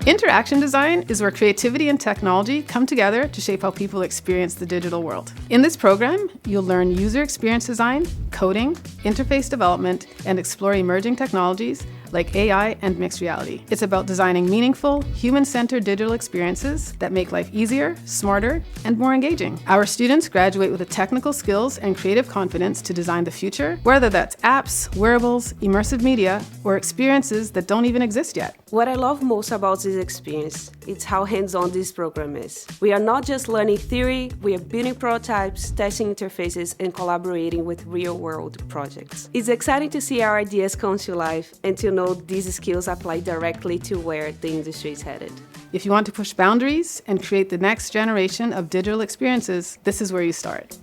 Interaction design is where creativity and technology come together to shape how people experience the digital world. In this program, you'll learn user experience design, coding, interface development, and explore emerging technologies like AI and mixed reality. It's about designing meaningful, human-centered digital experiences that make life easier, smarter, and more engaging. Our students graduate with the technical skills and creative confidence to design the future, whether that's apps, wearables, immersive media, or experiences that don't even exist yet. What I love most about this experience is how hands-on this program is. We are not just learning theory, we are building prototypes, testing interfaces, and collaborating with real-world projects. It's exciting to see our ideas come to life and to know these skills apply directly to where the industry is headed. If you want to push boundaries and create the next generation of digital experiences, this is where you start.